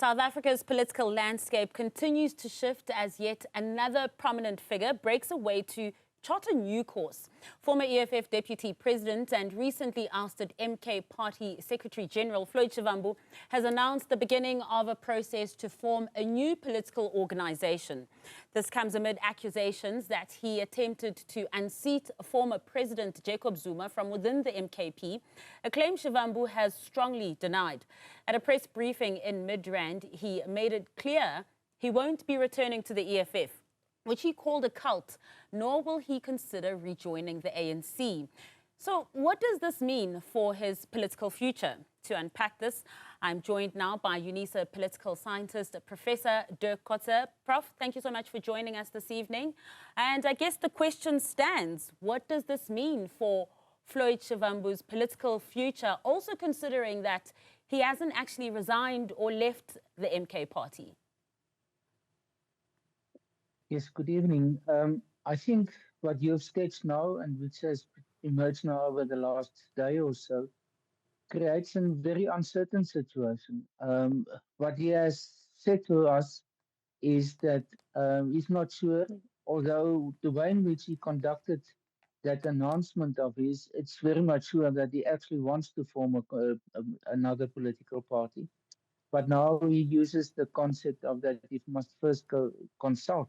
South Africa's political landscape continues to shift as yet another prominent figure breaks away to chart a new course. Former EFF Deputy President and recently ousted MK Party Secretary General Floyd Shivambu has announced the beginning of a process to form a new political organization. This comes amid accusations that he attempted to unseat former President Jacob Zuma from within the MKP, a claim Shivambu has strongly denied. At a press briefing in Midrand, he made it clear he won't be returning to the EFF, which he called a cult, nor will he consider rejoining the ANC. So what does this mean for his political future? To unpack this, I'm joined now by Unisa political scientist, Professor Dirk Kotzé. Prof, thank you so much for joining us this evening. And I guess the question stands, what does this mean for Floyd Shivambu's political future, also considering that he hasn't actually resigned or left the MK party? Yes, good evening. I think what you have sketched now and which has emerged now over the last day or so creates a very uncertain situation. What he has said to us is that he's not sure, although the way in which he conducted that announcement of his, it's very much sure that he actually wants to form another political party. But now he uses the concept of that he must first consult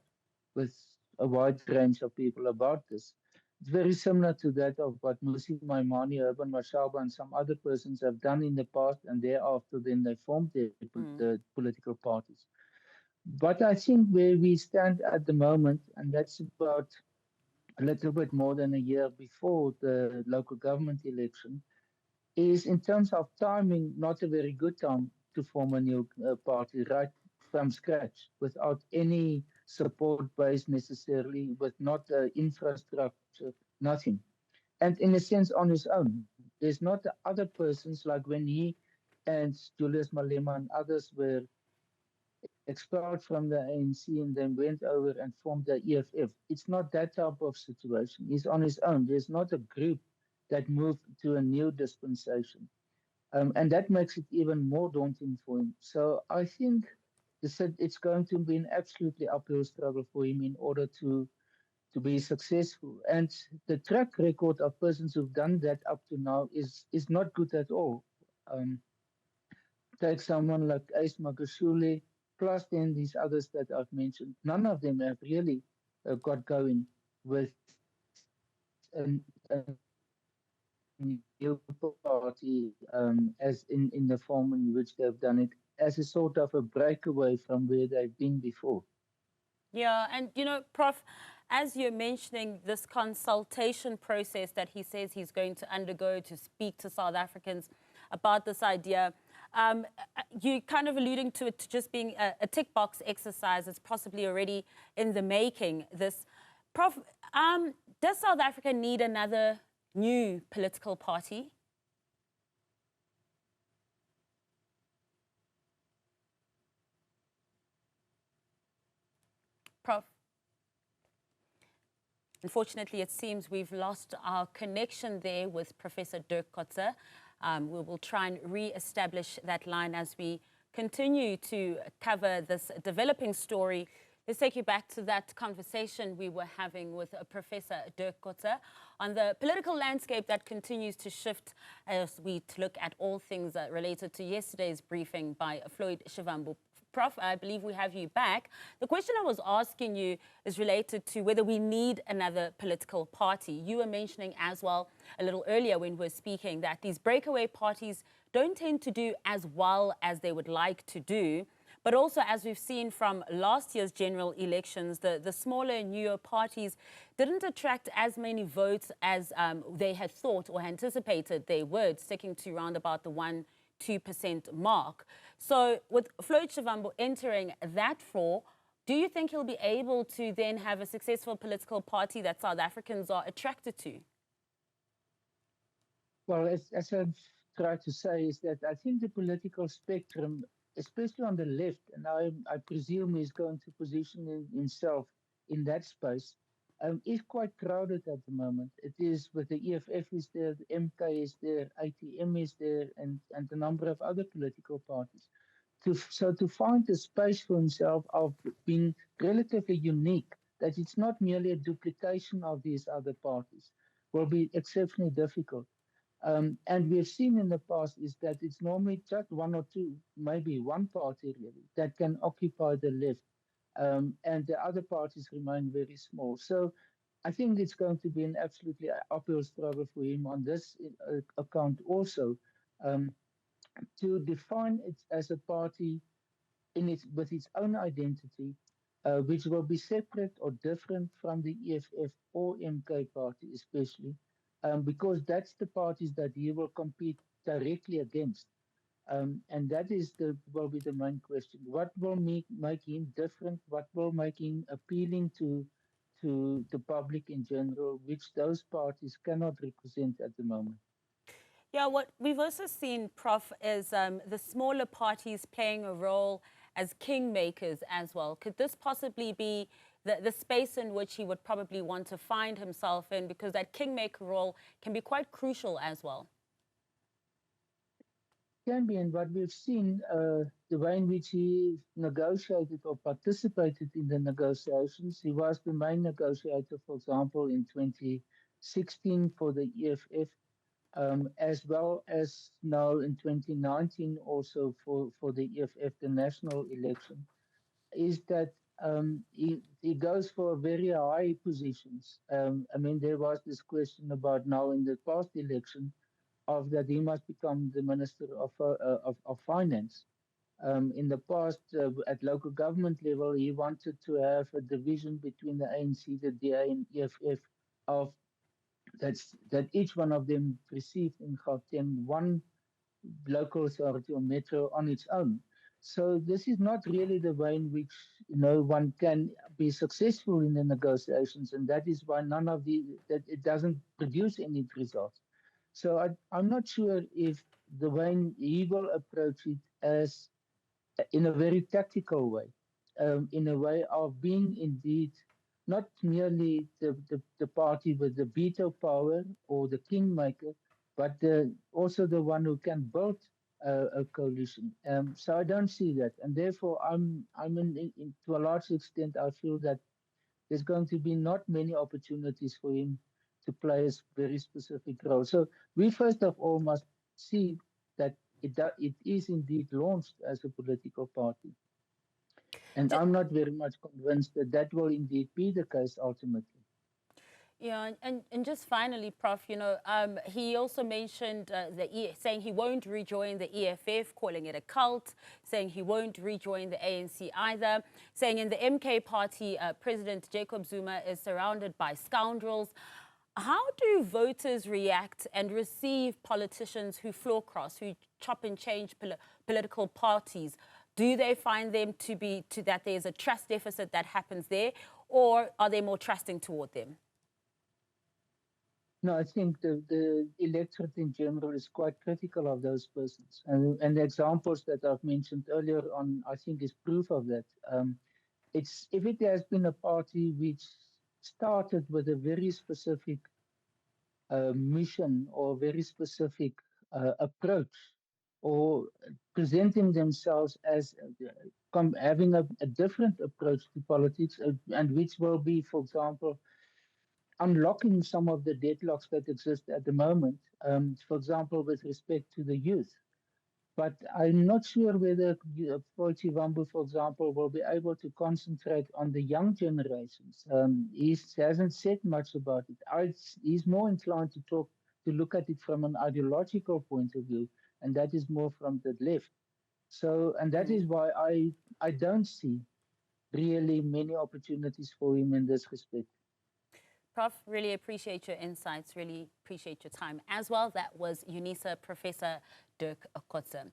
with a wide range of people about this. It's very similar to that of what Musi Maimane, Urban Mashaba, and some other persons have done in the past, and thereafter then they formed the political parties. But I think where we stand at the moment, and that's about a little bit more than a year before the local government election, is in terms of timing not a very good time to form a new party right from scratch without any support base necessarily, with not infrastructure, nothing. And in a sense on his own. There's not the other persons like when he and Julius Malema and others were expelled from the ANC and then went over and formed the EFF. It's not that type of situation. He's on his own. There's not a group that moved to a new dispensation. And that makes it even more daunting for him. So I think it's going to be an absolutely uphill struggle for him in order to be successful. And the track record of persons who've done that up to now is not good at all. Take someone like Ace Magashule, plus then these others that I've mentioned. None of them have really got going with a new party as in the form in which they've done it, as a sort of a breakaway from where they've been before. Yeah, and you know, Prof, as you're mentioning this consultation process that he says he's going to undergo to speak to South Africans about this idea, you kind of alluding to it just being a tick box exercise. It's possibly already in the making. This, Prof, does South Africa need another new political party? Prof. Unfortunately, it seems we've lost our connection there with Professor Dirk Kotzé. We will try and re-establish that line as we continue to cover this developing story. Let's take you back to that conversation we were having with Professor Dirk Kotzé on the political landscape that continues to shift as we look at all things related to yesterday's briefing by Floyd Shivambu. Prof, I believe we have you back. The question I was asking you is related to whether we need another political party. You were mentioning as well a little earlier when we were speaking that these breakaway parties don't tend to do as well as they would like to do. But also, as we've seen from last year's general elections, the smaller, newer parties didn't attract as many votes as they had thought or anticipated they would, sticking to around about the 1–2% mark. So with Floyd Shivambu entering that floor, do you think he'll be able to then have a successful political party that South Africans are attracted to? Well, as I've tried to say, is that I think the political spectrum, especially on the left, and I presume he's going to position himself in that space, is quite crowded at the moment. It is with the EFF is there, the MK is there, ATM is there, and a number of other political parties. to find a space for himself of being relatively unique, that it's not merely a duplication of these other parties, will be exceptionally difficult. And we've seen in the past is that it's normally just one or two, maybe one party really, that can occupy the left, and the other parties remain very small. So I think it's going to be an absolutely uphill struggle for him on this account also, um, to define it as a party with its own identity, which will be separate or different from the EFF or MK party, especially, because that's the parties that he will compete directly against. And that is will be the main question. What will make him different? What will make him appealing to the public in general, which those parties cannot represent at the moment? Yeah, what we've also seen, Prof, is the smaller parties playing a role as kingmakers as well. Could this possibly be the space in which he would probably want to find himself in, because that kingmaker role can be quite crucial as well? Can be, and what we've seen, the way in which he negotiated or participated in the negotiations, he was the main negotiator, for example, in 2016 for the EFF, as well as now in 2019 also for the EFF, the national election, is that he goes for very high positions. I mean, there was this question about now in the past election of that he must become the Minister of Finance. In the past, at local government level, he wanted to have a division between the ANC, the DA, and EFF of that each one of them received in Gauteng one local authority or metro on its own. So this is not really the way in which one can be successful in the negotiations, and that is why none of that it doesn't produce any results. So I'm not sure if the way he will approach it as in a very tactical way, in a way of being indeed not merely the party with the veto power or the kingmaker, but also the one who can build a coalition. So I don't see that, and therefore I'm to a large extent I feel that there's going to be not many opportunities for him to play a very specific role. So we first of all must see that it is indeed launched as a political party. And I'm not very much convinced that that will indeed be the case ultimately. Yeah, and just finally, Prof, he also mentioned saying he won't rejoin the EFF, calling it a cult, saying he won't rejoin the ANC either, saying in the MK party, President Jacob Zuma is surrounded by scoundrels. How do voters react and receive politicians who floor cross, who chop and change political parties? Do they find them that there's a trust deficit that happens there, or are they more trusting toward them? No, I think the electorate in general is quite critical of those persons. And the examples that I've mentioned earlier on, I think, is proof of that. If it has been a party which started with a very specific mission or very specific approach, or presenting themselves as having a different approach to politics, and which will be, for example, unlocking some of the deadlocks that exist at the moment, for example, with respect to the youth. But I'm not sure whether Floyd Shivambu, for example, will be able to concentrate on the young generations. He hasn't said much about it. He's more inclined to look at it from an ideological point of view, and that is more from the left. So, and that is why I don't see really many opportunities for him in this respect. Prof, really appreciate your insights, really appreciate your time as well. That was Unisa Professor Dirk Kotzé.